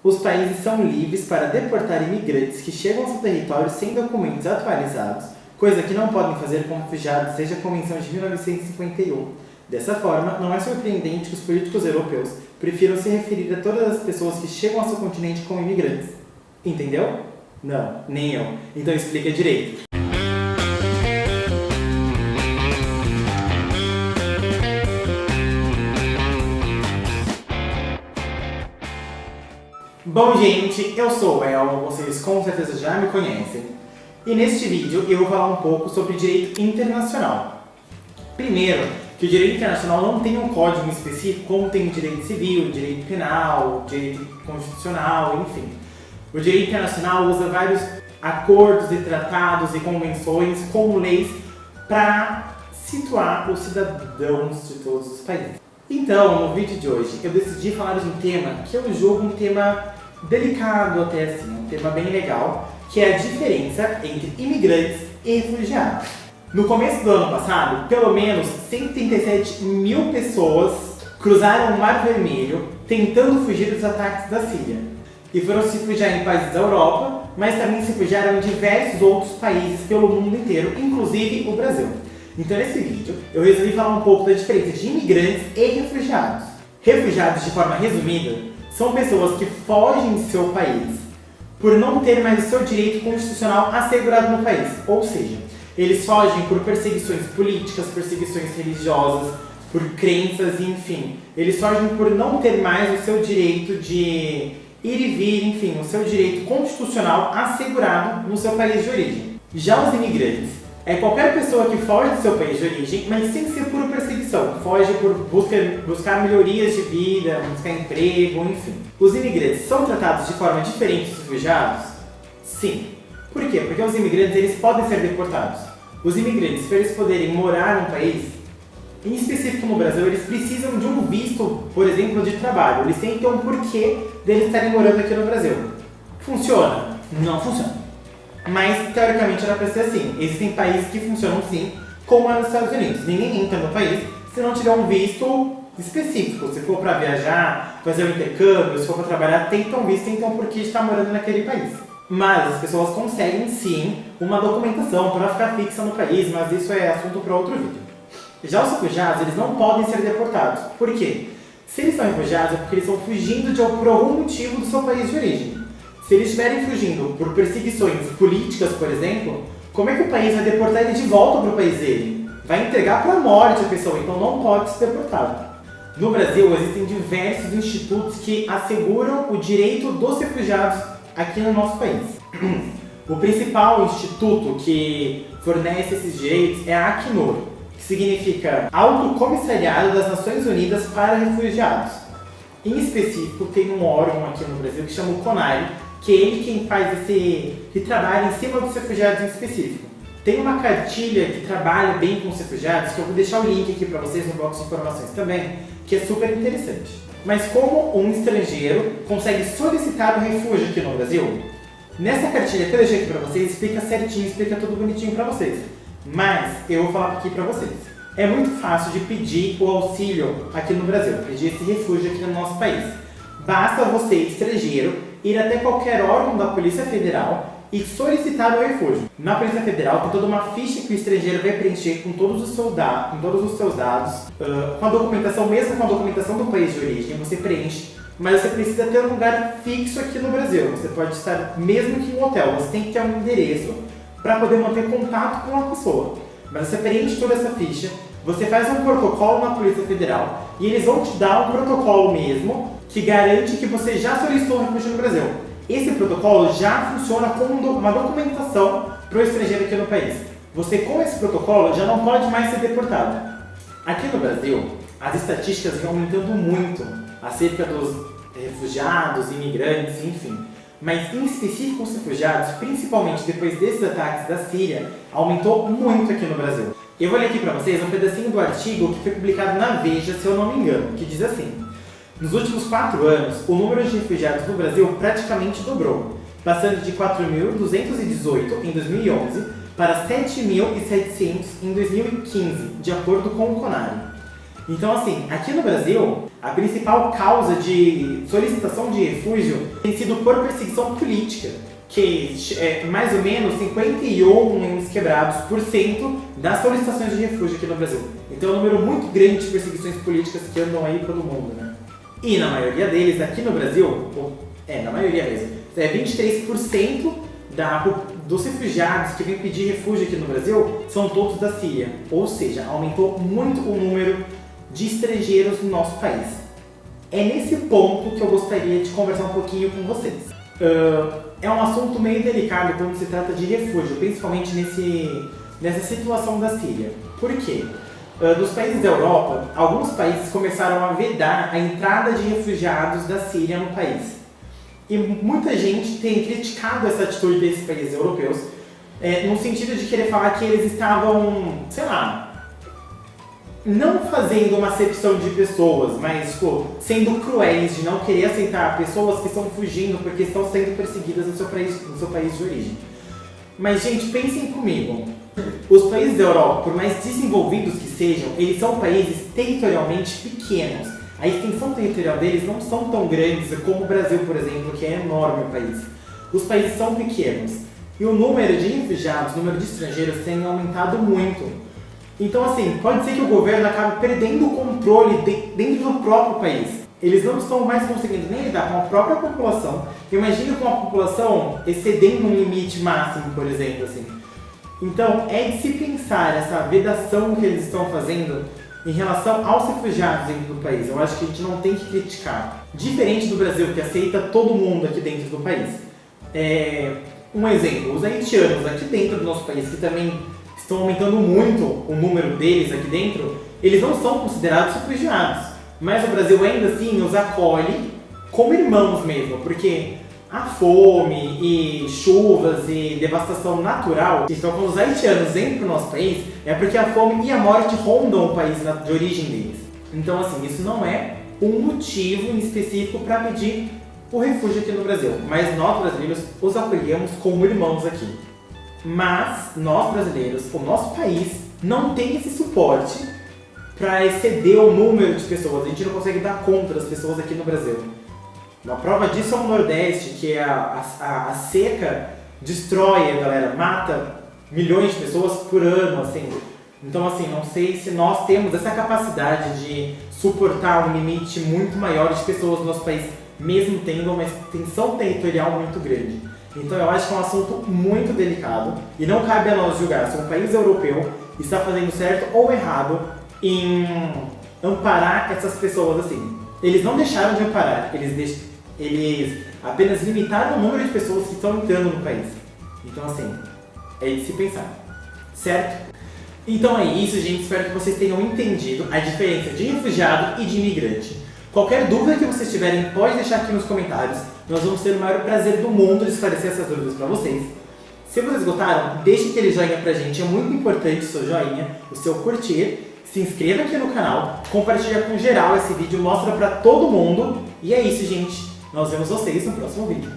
Os países são livres para deportar imigrantes que chegam ao seu território sem documentos atualizados, coisa que não podem fazer com refugiados desde a Convenção de 1951. Dessa forma, não é surpreendente que os políticos europeus prefiram se referir a todas as pessoas que chegam ao seu continente como imigrantes. Entendeu? Não, nem eu. Então explica direito. Bom, gente, eu sou o El, vocês com certeza já me conhecem. E neste vídeo eu vou falar um pouco sobre direito internacional. Primeiro, que o direito internacional não tem um código específico como tem o direito civil, direito penal, direito constitucional, enfim. O direito internacional usa vários acordos e tratados e convenções como leis para situar os cidadãos de todos os países. Então, no vídeo de hoje, eu decidi falar de um tema que eu julgo um tema delicado até assim, um tema bem legal, que é a diferença entre imigrantes e refugiados. No começo do ano passado, pelo menos 137 mil pessoas cruzaram o Mar Vermelho tentando fugir dos ataques da Síria. E foram se refugiar em países da Europa, mas também se refugiaram em diversos outros países pelo mundo inteiro, inclusive o Brasil. Então nesse vídeo eu resolvi falar um pouco da diferença de imigrantes e refugiados. Refugiados, de forma resumida, são pessoas que fogem de seu país por não ter mais o seu direito constitucional assegurado no país. Ou seja, eles fogem por perseguições políticas, perseguições religiosas, por crenças, enfim. Eles fogem por não ter mais o seu direito de ir e vir, enfim, o seu direito constitucional assegurado no seu país de origem. Já os imigrantes é qualquer pessoa que foge do seu país de origem, mas sem ser por perseguição. Foge por buscar melhorias de vida, buscar emprego, enfim. Os imigrantes são tratados de forma diferente dos refugiados? Sim. Por quê? Porque os imigrantes eles podem ser deportados. Os imigrantes, para eles poderem morar num país, em específico no Brasil, eles precisam de um visto, por exemplo, de trabalho. Eles têm que ter um porquê deles estarem morando aqui no Brasil. Funciona? Não funciona. Mas, teoricamente, era para ser assim. Existem países que funcionam sim, como é nos Estados Unidos. Ninguém entra no país se não tiver um visto específico. Se for para viajar, fazer um intercâmbio, se for para trabalhar, tem que ter um visto, tem que ter um porquê de estar morando naquele país. Mas as pessoas conseguem sim uma documentação para ficar fixa no país, mas isso é assunto para outro vídeo. Já os refugiados, eles não podem ser deportados. Por quê? Se eles são refugiados é porque eles estão fugindo por algum motivo do seu país de origem. Se eles estiverem fugindo por perseguições políticas, por exemplo, como é que o país vai deportar ele de volta para o país dele? Vai entregar para a morte a pessoa, então não pode ser deportado. No Brasil, existem diversos institutos que asseguram o direito dos refugiados aqui no nosso país. O principal instituto que fornece esses direitos é a Acnur, que significa Alto Comissariado das Nações Unidas para Refugiados. Em específico, tem um órgão aqui no Brasil que chama o CONARE, que é ele quem faz esse trabalho em cima dos refugiados em específico. Tem uma cartilha que trabalha bem com os refugiados, que eu vou deixar o link aqui para vocês no box de informações também, que é super interessante. Mas como um estrangeiro consegue solicitar um refúgio aqui no Brasil? Nessa cartilha que eu deixei aqui para vocês, explica certinho, explica tudo bonitinho para vocês. Mas eu vou falar aqui para vocês. É muito fácil de pedir o auxílio aqui no Brasil, pedir esse refúgio aqui no nosso país. Basta você, estrangeiro, ir até qualquer órgão da Polícia Federal e solicitar o refúgio. Na Polícia Federal tem toda uma ficha que o estrangeiro vai preencher com todos os seus dados, com a documentação, mesmo com a documentação do país de origem, você preenche, mas você precisa ter um lugar fixo aqui no Brasil. Você pode estar mesmo que em um hotel, você tem que ter um endereço para poder manter contato com a pessoa. Mas você preenche toda essa ficha, você faz um protocolo na Polícia Federal e eles vão te dar um protocolo mesmo que garante que você já solicitou um refúgio no Brasil. Esse protocolo já funciona como uma documentação para o estrangeiro aqui no país. Você, com esse protocolo, já não pode mais ser deportado. Aqui no Brasil, as estatísticas vêm aumentando muito acerca dos refugiados, imigrantes, enfim. Mas, em específico, os refugiados, principalmente depois desses ataques da Síria, aumentou muito aqui no Brasil. Eu vou ler aqui para vocês um pedacinho do artigo que foi publicado na Veja, se eu não me engano, que diz assim: nos últimos 4 anos, o número de refugiados no Brasil praticamente dobrou, passando de 4.218 em 2011 para 7.700 em 2015, de acordo com o CONARE. Então, assim, aqui no Brasil, a principal causa de solicitação de refúgio tem sido por perseguição política, que é mais ou menos 51 quebrados por cento das solicitações de refúgio aqui no Brasil. Então é um número muito grande de perseguições políticas que andam aí pelo mundo, né? E na maioria deles, aqui no Brasil, na maioria mesmo, 23% dos refugiados que vêm pedir refúgio aqui no Brasil são todos da Síria. Ou seja, aumentou muito o número de estrangeiros no nosso país. É nesse ponto que eu gostaria de conversar um pouquinho com vocês. É um assunto meio delicado quando se trata de refúgio, principalmente nessa situação da Síria. Por quê? Nos países da Europa, alguns países começaram a vedar a entrada de refugiados da Síria no país. E muita gente tem criticado essa atitude desses países europeus, no sentido de querer falar que eles estavam, sei lá, não fazendo uma acepção de pessoas, mas sendo cruéis de não querer aceitar pessoas que estão fugindo porque estão sendo perseguidas no seu país de origem. Mas, gente, pensem comigo. Os países da Europa, por mais desenvolvidos que sejam, eles são países territorialmente pequenos. A extensão territorial deles não são tão grandes como o Brasil, por exemplo, que é enorme o país. Os países são pequenos. E o número de refugiados, o número de estrangeiros tem aumentado muito. Então, assim, pode ser que o governo acabe perdendo o controle dentro do próprio país. Eles não estão mais conseguindo nem lidar com a própria população. Imagina com a população excedendo um limite máximo, por exemplo, assim. Então, é de se pensar essa vedação que eles estão fazendo em relação aos refugiados dentro do país. Eu acho que a gente não tem que criticar. Diferente do Brasil, que aceita todo mundo aqui dentro do país. Um exemplo, os haitianos aqui dentro do nosso país, que também estão aumentando muito o número deles aqui dentro, eles não são considerados refugiados. Mas o Brasil ainda assim os acolhe como irmãos mesmo, porque a fome e chuvas e devastação natural, então quando os haitianos vêm para o nosso país, é porque a fome e a morte rondam o país de origem deles. Então, assim, isso não é um motivo em específico para pedir o refúgio aqui no Brasil, mas nós brasileiros os acolhemos como irmãos aqui. Mas nós brasileiros, o nosso país, não tem esse suporte para exceder o número de pessoas. A gente não consegue dar conta das pessoas aqui no Brasil. Uma prova disso é o Nordeste, que a seca destrói a galera, mata milhões de pessoas por ano, assim. Então, assim, não sei se nós temos essa capacidade de suportar um limite muito maior de pessoas no nosso país, mesmo tendo uma extensão territorial muito grande. Então eu acho que é um assunto muito delicado e não cabe a nós julgar se um país europeu está fazendo certo ou errado em amparar essas pessoas assim. Eles não deixaram de amparar, eles apenas limitaram o número de pessoas que estão entrando no país. Então, assim, é de se pensar, certo? Então é isso, gente. Espero que vocês tenham entendido a diferença de refugiado e de imigrante. Qualquer dúvida que vocês tiverem, pode deixar aqui nos comentários. Nós vamos ter o maior prazer do mundo de esclarecer essas dúvidas para vocês. Se vocês gostaram, deixe aquele joinha pra gente. É muito importante o seu joinha, o seu curtir. Se inscreva aqui no canal, compartilha com geral esse vídeo, mostra pra todo mundo. E é isso, gente. Nós vemos vocês no próximo vídeo.